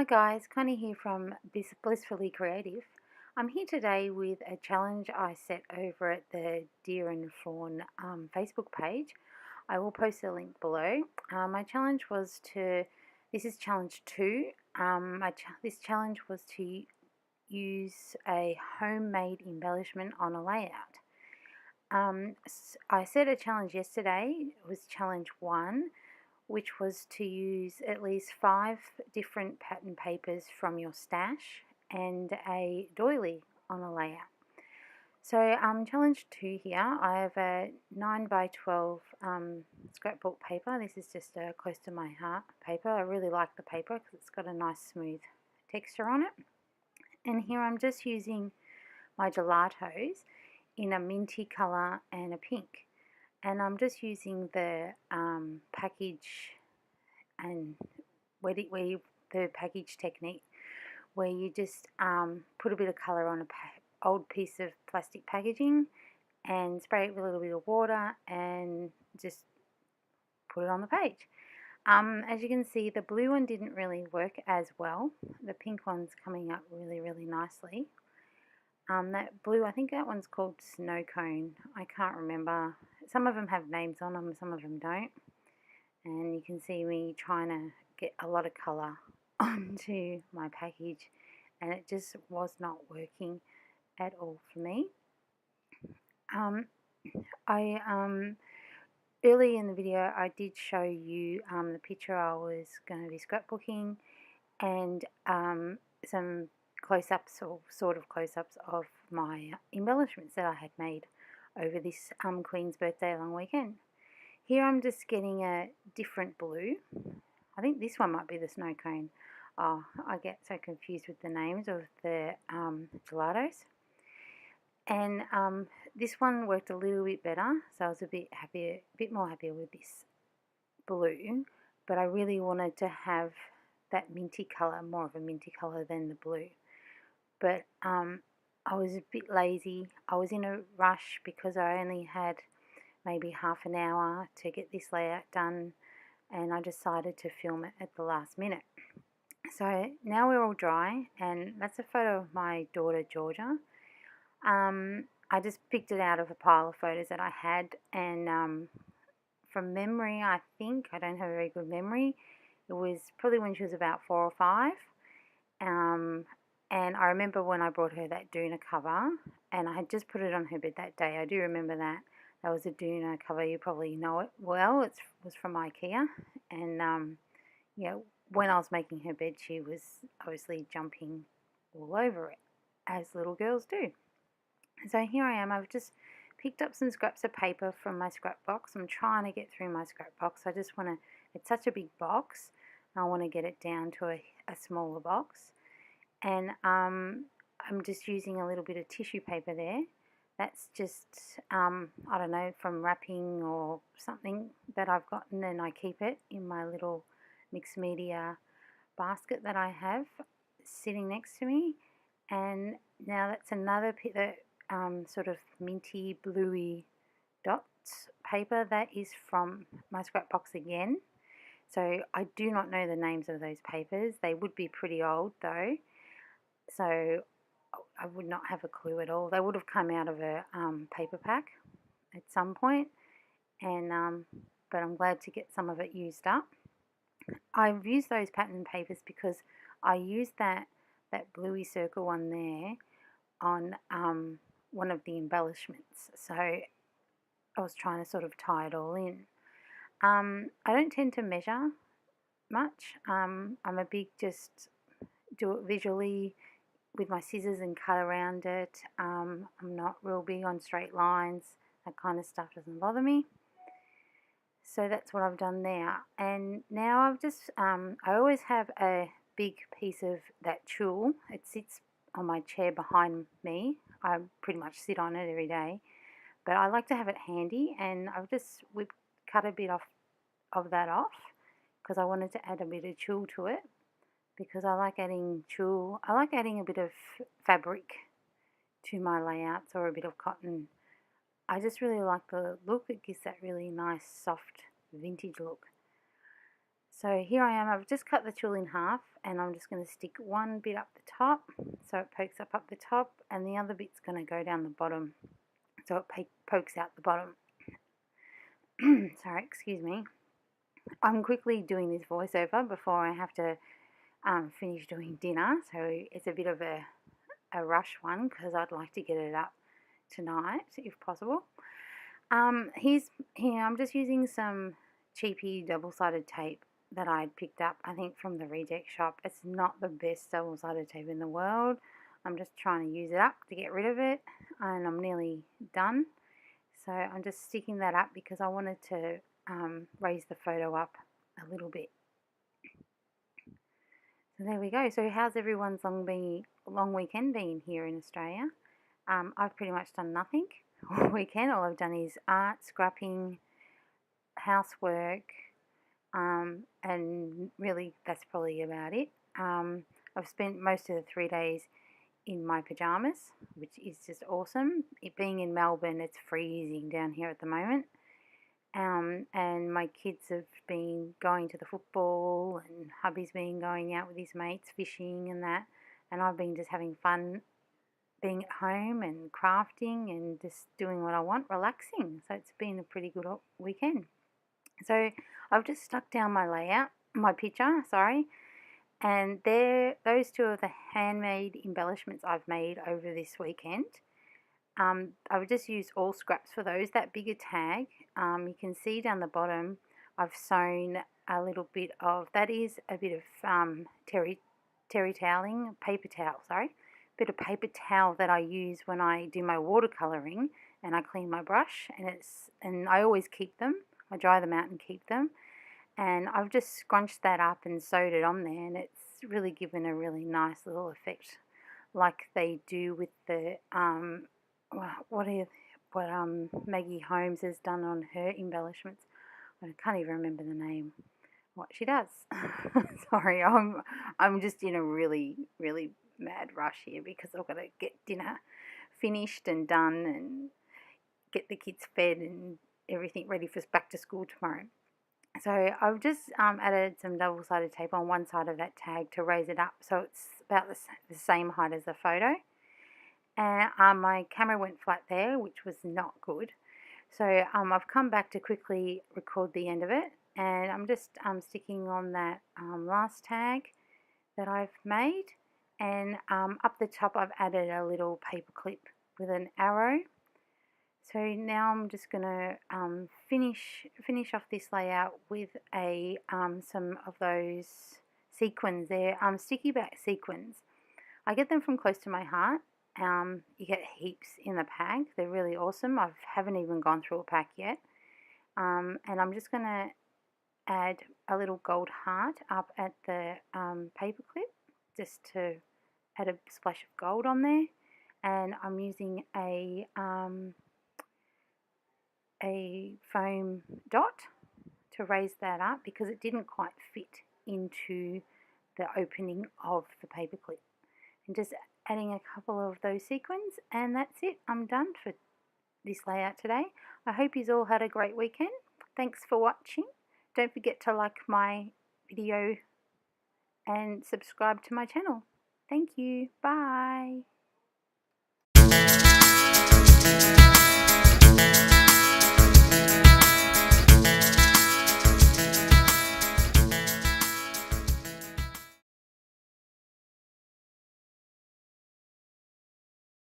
Hi guys, Connie here from Blissfully Creative. I'm here today with a challenge I set over at the Deer and Fawn Facebook page. I will post a link below. My challenge was this is challenge 2. This challenge was to use a homemade embellishment on a layout. I set a challenge yesterday. It was challenge 1, which was to use at least 5 different pattern papers from your stash and a doily on a layout. So challenge 2 here, I have a 9 by 12 scrapbook paper. This is just a close to my heart paper. I really like the paper because it's got a nice smooth texture on it. And here I'm just using my gelatos in a minty colour and a pink. And I'm just using the package and the package technique where you just put a bit of colour on an old piece of plastic packaging and spray it with a little bit of water and just put it on the page. As you can see, the blue one didn't really work as well. The pink one's coming up really nicely. That blue, I think that one's called Snow Cone. I can't remember. Some of them have names on them, some of them don't. And you can see me trying to get a lot of colour onto my package, and it just was not working at all for me. Early in the video I did show you the picture I was going to be scrapbooking and some close-ups or sort of close-ups of my embellishments that I had made over this Queen's Birthday long weekend. Here I'm just getting a different blue. I think this one might be the Snow Cone. Oh, I get so confused with the names of the gelatos. And this one worked a little bit better, so I was a bit more happier with this blue. But I really wanted to have that minty colour, more of a minty colour than the blue. But I was a bit lazy. I was in a rush because I only had maybe half an hour to get this layout done, and I decided to film it at the last minute. So now we're all dry, and that's a photo of my daughter Georgia. I just picked it out of a pile of photos that I had, and from memory, I think, I don't have a very good memory, it was probably when she was about 4 or 5. And I remember when I brought her that doona cover, and I had just put it on her bed that day. I do remember that. That was a doona cover, you probably know it well. It was from IKEA, and when I was making her bed, she was obviously jumping all over it, as little girls do. So here I am, I've just picked up some scraps of paper from my scrap box. I'm trying to get through my scrap box. I just want to, it's such a big box, I want to get it down to a smaller box. And I'm just using a little bit of tissue paper there. That's just, I don't know, from wrapping or something that I've gotten, and I keep it in my little mixed media basket that I have sitting next to me. And now that's another sort of minty bluey dots paper that is from my scrap box again. So I do not know the names of those papers. They would be pretty old though, so I would not have a clue at all. They would have come out of a paper pack at some point, and but I'm glad to get some of it used up. I've used those pattern papers because I used that bluey circle one there on one of the embellishments, so I was trying to sort of tie it all in. I don't tend to measure much. I'm a big just do it visually with my scissors and cut around it. I'm not real big on straight lines. That kind of stuff doesn't bother me. So that's what I've done there. And now I've just, I always have a big piece of that tulle. It sits on my chair behind me. I pretty much sit on it every day. But I like to have it handy, and I've just cut a bit of that off because I wanted to add a bit of tulle to it, because I like adding tulle. I like adding a bit of fabric to my layouts, or a bit of cotton. I just really like the look. It gives that really nice soft vintage look. So here I am, I've just cut the tulle in half, and I'm just going to stick one bit up the top so it pokes up the top, and the other bit's going to go down the bottom so it pokes out the bottom. Sorry, excuse me. I'm quickly doing this voiceover before I have to finish doing dinner, so it's a bit of a rush one because I'd like to get it up tonight if possible. Here I'm just using some cheapy double-sided tape that I'd picked up, I think from the reject shop. It's not the best double-sided tape in the world. I'm just trying to use it up to get rid of it, and I'm nearly done. So I'm just sticking that up because I wanted to raise the photo up a little bit. So there we go. So how's everyone's long weekend been here in Australia? I've pretty much done nothing all weekend. All I've done is art, scrapping, housework, and really that's probably about it. I've spent most of the 3 days in my pajamas, which is just awesome. It being in Melbourne, it's freezing down here at the moment. And my kids have been going to the football, and hubby's been going out with his mates fishing and that, and I've been just having fun being at home and crafting and just doing what I want, relaxing. So it's been a pretty good weekend. So I've just stuck down my picture, and those two are the handmade embellishments I've made over this weekend. I would just use all scraps for those. That bigger tag, you can see down the bottom, I've sewn a little bit of, that is a bit of terry toweling, paper towel, bit of paper towel that I use when I do my watercolouring and I clean my brush, and I always keep them. I dry them out and keep them, and I've just scrunched that up and sewed it on there, and it's really given a really nice little effect, like they do with the what Maggie Holmes has done on her embellishments. I can't even remember the name, what she does. Sorry, I'm just in a really mad rush here because I've got to get dinner finished and done and get the kids fed and everything ready for back to school tomorrow. So I've just added some double-sided tape on one side of that tag to raise it up so it's about the same height as the photo. And my camera went flat there, which was not good. So I've come back to quickly record the end of it, and I'm just sticking on that last tag that I've made, and up the top I've added a little paper clip with an arrow. So now I'm just going to finish off this layout with some of those sequins. They're sticky back sequins. I get them from Close to My Heart. You get heaps in the pack. They're really awesome. I haven't even gone through a pack yet. And I'm just going to add a little gold heart up at the paper clip just to add a splash of gold on there. And I'm using a foam dot to raise that up because it didn't quite fit into the opening of the paper clip. And just adding a couple of those sequins, and that's it. I'm done for this layout today. I hope you all had a great weekend. Thanks for watching. Don't forget to like my video and subscribe to my channel. Thank you. Bye.